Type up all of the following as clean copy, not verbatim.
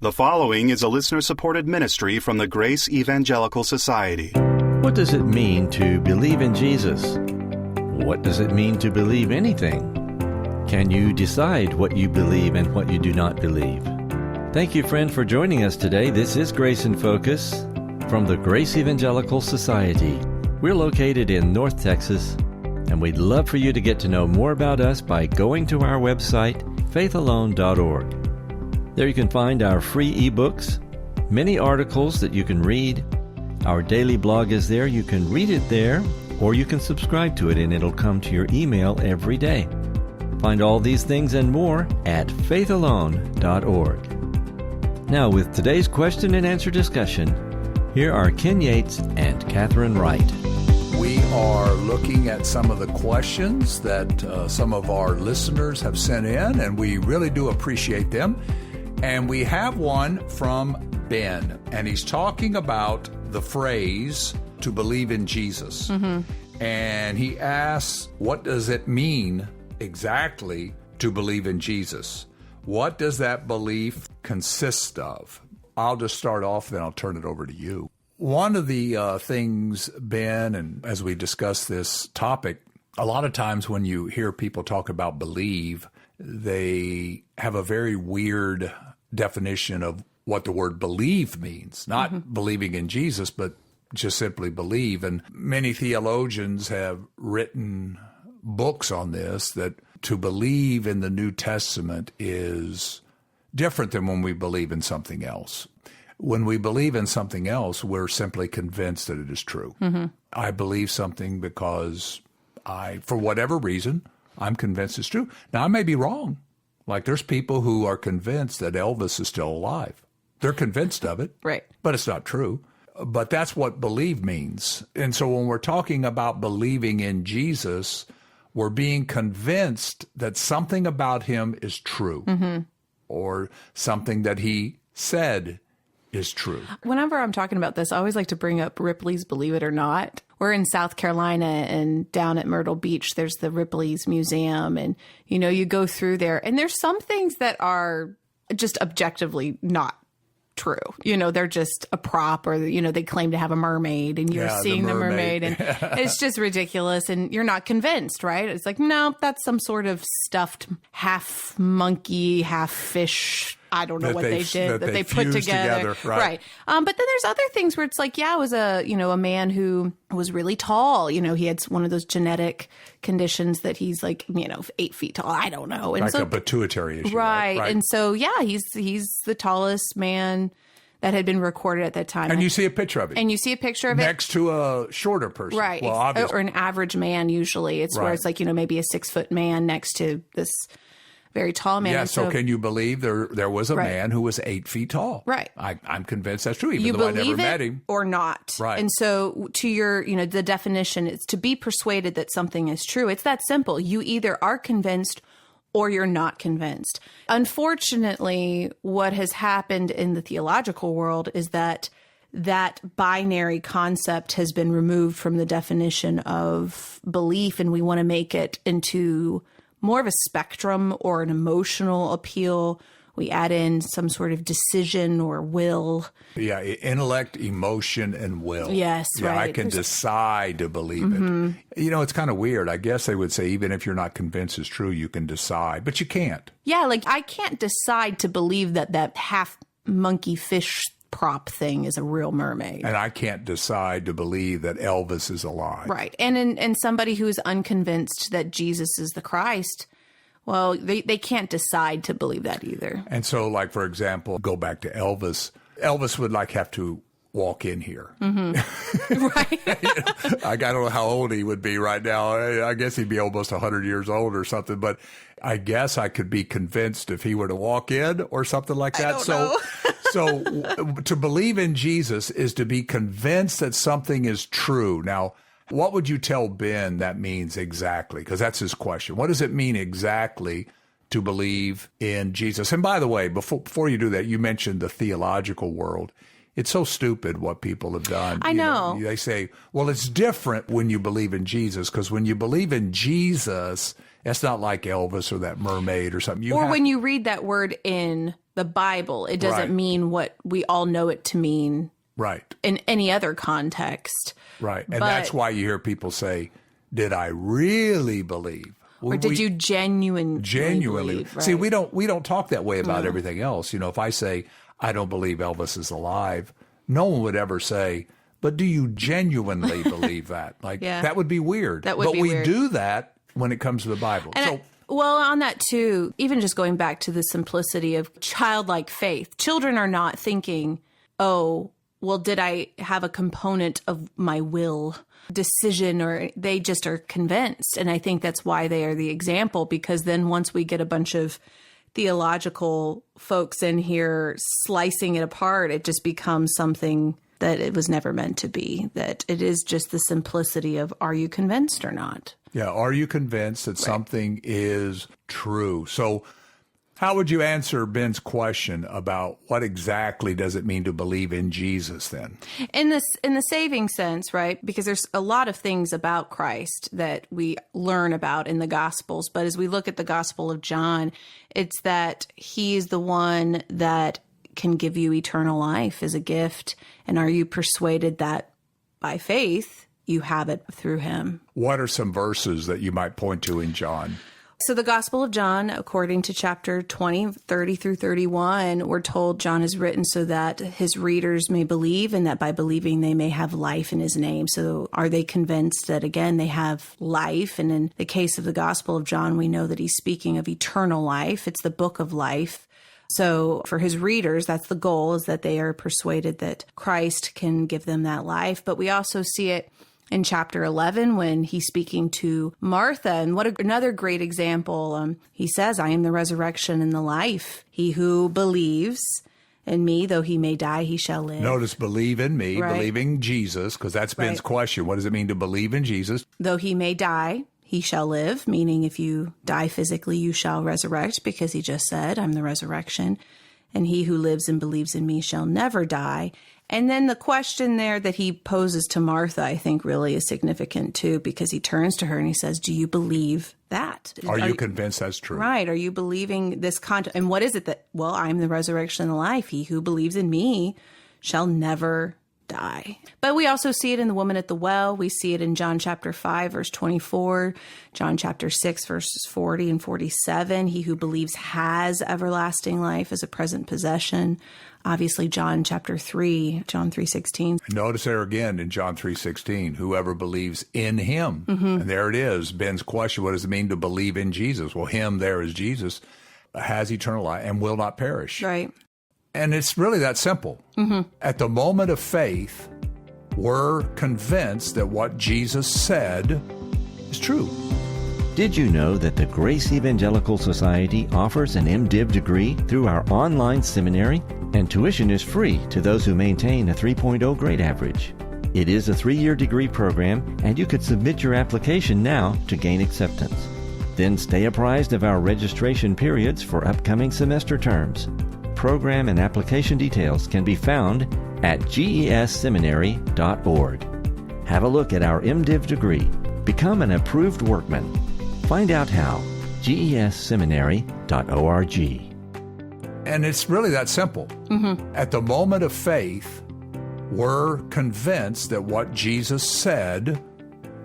The following is a listener-supported ministry from the Grace Evangelical Society. What does it mean to believe in Jesus? What does it mean to believe anything? Can you decide what you believe and what you do not believe? Thank you, friend, for joining us today. This is Grace in Focus from the Grace Evangelical Society. We're located in North Texas, and we'd love for you to get to know more about us by going to our website, faithalone.org. There you can find our free ebooks, many articles that you can read. Our daily blog is there. You can read it there, or you can subscribe to it, and it'll come to your email every day. Find all these things and more at faithalone.org. Now, with today's question and answer discussion, here are Ken Yates and Kathryn Wright. We are looking at some of the questions that some of our listeners have sent in, and we really do appreciate them. And we have one from Ben, and he's talking about the phrase, to believe in Jesus. Mm-hmm. And he asks, what does it mean exactly to believe in Jesus? What does that belief consist of? I'll just start off, then I'll turn it over to you. One of the things, Ben, and as we discuss this topic, a lot of times when you hear people talk about believe, they have a very weird definition of what the word believe means. Not believing in Jesus, but just simply believe. And many theologians have written books on this, that to believe in the New Testament is different than when we believe in something else. When we believe in something else, we're simply convinced that it is true. Mm-hmm. I believe something because for whatever reason, I'm convinced it's true. Now, I may be wrong. Like there's people who are convinced that Elvis is still alive. They're convinced of it, right? But it's not true. But that's what believe means. And so when we're talking about believing in Jesus, we're being convinced that something about him is true, or something that he said is true. Whenever I'm talking about this, I always like to bring up Ripley's Believe It or Not. We're in South Carolina, and down at Myrtle Beach, there's the Ripley's Museum. And, you know, you go through there, and there's some things that are just objectively not true. You know, they're just a prop, or, you know, they claim to have a mermaid, and you're seeing the mermaid, and it's just ridiculous, and you're not convinced, right? It's like, no, that's some sort of stuffed half monkey, half fish. I don't know what they did that they put together. Right. But then there's other things where it's like, yeah, it was a man who was really tall. You know, he had one of those genetic conditions that he's like, 8 feet tall. I don't know. And like a pituitary issue. Right. And so, yeah, he's the tallest man that had been recorded at that time. And you see a picture of it. Next to a shorter person. Right. Well, obviously. Or an average man usually. It's where it's like, maybe a 6-foot man next to this very tall man. Yeah, so can you believe there was a man who was 8 feet tall? Right. I'm convinced that's true, even though I never met him. Or not. Right. And so to your, the definition is to be persuaded that something is true. It's that simple. You either are convinced or you're not convinced. Unfortunately, what has happened in the theological world is that binary concept has been removed from the definition of belief, and we want to make it into more of a spectrum or an emotional appeal. We add in some sort of decision or will. Yeah, intellect, emotion, and will. Yes, right. I can decide to believe it. It's kind of weird. I guess they would say even if you're not convinced it's true, you can decide, but you can't. Yeah, like I can't decide to believe that half monkey fish prop thing is a real mermaid. And I can't decide to believe that Elvis is alive. Right. And somebody who is unconvinced that Jesus is the Christ, well, they can't decide to believe that either. And so, like, for example, go back to Elvis. Elvis would have to walk in here. Mm-hmm. Right. I don't know how old he would be right now. I guess he'd be almost 100 years old or something, but I guess I could be convinced if he were to walk in or something like that. I don't know. So to believe in Jesus is to be convinced that something is true. Now, what would you tell Ben that means exactly? Because that's his question. What does it mean exactly to believe in Jesus? And by the way, before you do that, you mentioned the theological world. It's so stupid what people have done. I know. They say, well, it's different when you believe in Jesus, because when you believe in Jesus, it's not like Elvis or that mermaid or something. When you read that word in the Bible. It doesn't Right. mean what we all know it to mean Right. in any other context. Right. And But- that's why you hear people say, did I really believe? Or did you genuinely believe? See, Right. we don't talk that way about everything else. You know, if I say I don't believe Elvis is alive, no one would ever say, but do you genuinely believe that? Like Yeah. that would be weird. That would but be we weird. do that when it comes to the Bible. And So well, on that too, even just going back to the simplicity of childlike faith, children are not thinking, oh, well, did I have a component of my will decision, or they just are convinced. And I think that's why they are the example, because then once we get a bunch of theological folks in here slicing it apart, it just becomes something that it was never meant to be, that it is just the simplicity of, are you convinced or not? yeah, are you convinced that something is true? So how would you answer Ben's question about what exactly does it mean to believe in Jesus then? In the saving sense, right? Because there's a lot of things about Christ that we learn about in the Gospels, but as we look at the Gospel of John, it's that he is the one that can give you eternal life as a gift. And are you persuaded that by faith you have it through him? What are some verses that you might point to in John? So the Gospel of John, according to chapter 20, 30 through 31, we're told John is written so that his readers may believe, and that by believing they may have life in his name. So are they convinced that, again, they have life? And in the case of the Gospel of John, we know that he's speaking of eternal life. It's the book of life. So for his readers, that's the goal, is that they are persuaded that Christ can give them that life. But we also see it in chapter 11 when he's speaking to Martha. And what another great example. He says, I am the resurrection and the life. He who believes in me, though he may die, he shall live. Notice believe in me, Right. believing Jesus, because that's Ben's Right. question. What does it mean to believe in Jesus? Though he may die, he shall live, meaning if you die physically, you shall resurrect, because he just said, I'm the resurrection. And he who lives and believes in me shall never die. And then the question there that he poses to Martha, I think really is significant too, because he turns to her and he says, do you believe that? Are you convinced that's true? Right. Are you believing this content? And what is it that, well, I'm the resurrection and the life. He who believes in me shall never die. But we also see it in the woman at the well. We see it in John chapter 5, verse 24, John chapter 6, verses 40 and 47. He who believes has everlasting life as a present possession. Obviously, John chapter 3, John 3:16. Notice there again in John 3:16, whoever believes in him. And there it is. Ben's question, what does it mean to believe in Jesus? Well, him there is Jesus, has eternal life and will not perish. Right. And it's really that simple. At the moment of faith, we're convinced that what Jesus said is true. Did you know that the Grace Evangelical Society offers an MDiv degree through our online seminary? And tuition is free to those who maintain a 3.0 grade average. It is a 3-year degree program, and you could submit your application now to gain acceptance. Then stay apprised of our registration periods for upcoming semester terms. Program and application details can be found at gesseminary.org. Have a look at our MDiv degree. Become an approved workman. Find out how. gesseminary.org. And it's really that simple. At the moment of faith, we're convinced that what Jesus said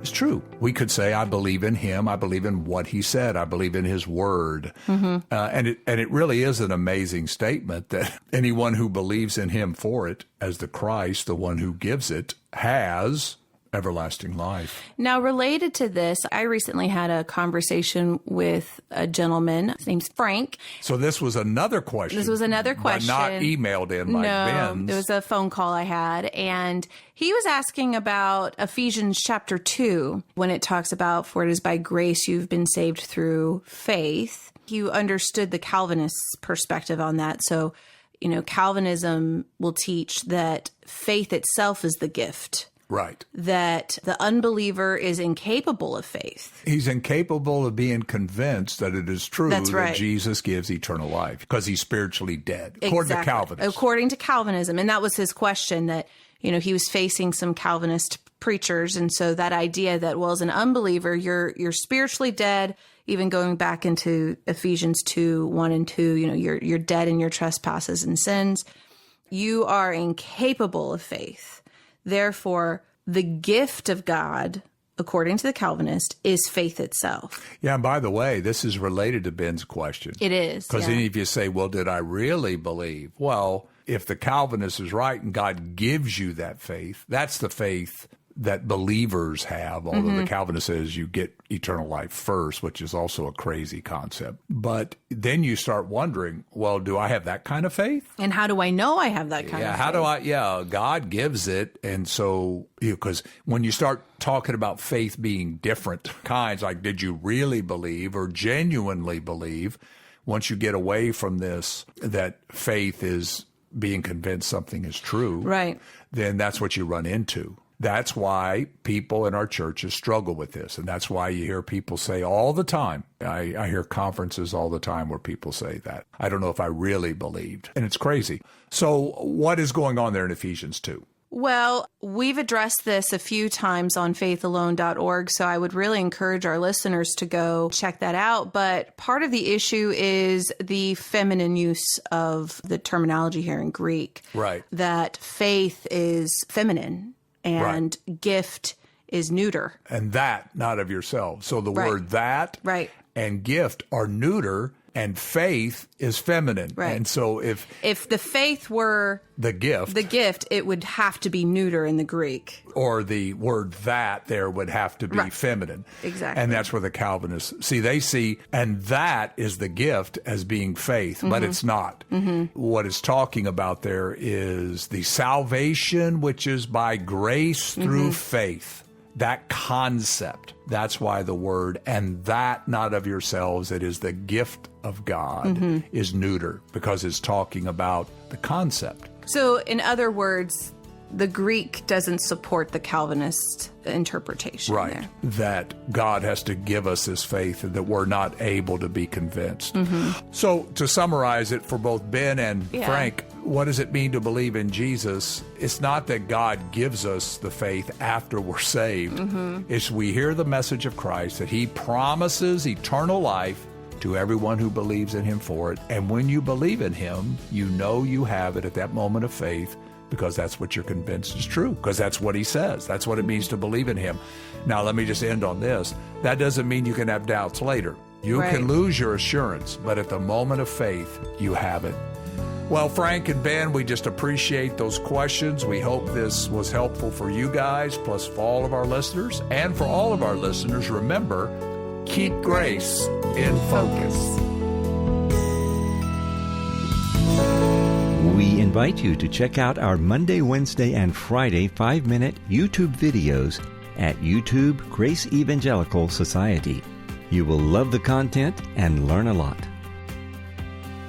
is true. We could say, I believe in him. I believe in what he said. I believe in his word. And it really is an amazing statement that anyone who believes in him for it as the Christ, the one who gives it, has everlasting life. Now, related to this, I recently had a conversation with a gentleman. His name's Frank. So this was another question. This was another question. But not emailed in like Ben's. It was a phone call I had. And he was asking about Ephesians chapter 2, when it talks about, for it is by grace you've been saved through faith. He understood the Calvinist perspective on that. So, Calvinism will teach that faith itself is the gift. Right. That the unbeliever is incapable of faith. He's incapable of being convinced that it is true That's right. that Jesus gives eternal life because he's spiritually dead, according to Calvinists. According to Calvinism. And that was his question, that, he was facing some Calvinist preachers. And so that idea that, well, as an unbeliever, you're spiritually dead, even going back into Ephesians 2:1 and 2, you're dead in your trespasses and sins. You are incapable of faith. Therefore, the gift of God, according to the Calvinist, is faith itself. Yeah, and by the way, this is related to Ben's question. It is. Because any of you say, well, did I really believe? Well, if the Calvinist is right and God gives you that faith, that's the faith that believers have, although the Calvinist says you get eternal life first, which is also a crazy concept. But then you start wondering, well, do I have that kind of faith? And how do I know I have that kind of faith? How do I? Yeah, God gives it. And so, because when you start talking about faith being different kinds, like did you really believe or genuinely believe, once you get away from this, that faith is being convinced something is true, right? Then that's what you run into. That's why people in our churches struggle with this. And that's why you hear people say all the time, I hear conferences all the time where people say that. I don't know if I really believed. And it's crazy. So what is going on there in Ephesians 2? Well, we've addressed this a few times on faithalone.org, so I would really encourage our listeners to go check that out. But part of the issue is the feminine use of the terminology here in Greek. Right. That faith is feminine and gift is neuter. And that, not of yourself. So the word that and gift are neuter, and faith is feminine. Right. And so if the faith were the gift, it would have to be neuter in the Greek. Or the word that there would have to be feminine. Exactly. And that's where the Calvinists they see, and that is the gift as being faith, but it's not. What it's talking about there is the salvation which is by grace through faith. That concept. That's why the word, and that not of yourselves, it is the gift of God, is neuter, because it's talking about the concept. So, in other words, the Greek doesn't support the Calvinist interpretation. Right. There. That God has to give us this faith and that we're not able to be convinced. So to summarize it for both Ben and Frank, what does it mean to believe in Jesus? It's not that God gives us the faith after we're saved. It's we hear the message of Christ, that he promises eternal life to everyone who believes in him for it. And when you believe in him, you know you have it at that moment of faith, because that's what you're convinced is true, because that's what he says. That's what it means to believe in him. Now, let me just end on this. That doesn't mean you can have doubts later. You can lose your assurance, but at the moment of faith, you have it. Well, Frank and Ben, we just appreciate those questions. We hope this was helpful for you guys, plus for all of our listeners. And for all of our listeners, remember, keep grace in focus. We invite you to check out our Monday, Wednesday, and Friday 5-minute YouTube videos at YouTube Grace Evangelical Society. You will love the content and learn a lot.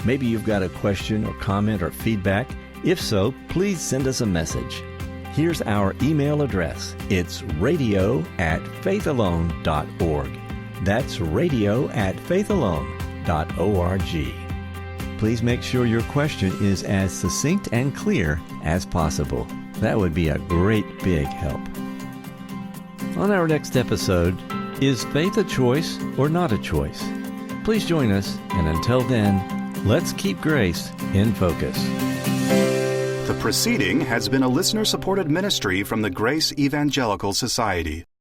Maybe you've got a question or comment or feedback. If so, please send us a message. Here's our email address. It's radio@faithalone.org. That's radio@faithalone.org. Please make sure your question is as succinct and clear as possible. That would be a great big help. On our next episode, is faith a choice or not a choice? Please join us, and until then, let's keep grace in focus. The proceeding has been a listener-supported ministry from the Grace Evangelical Society.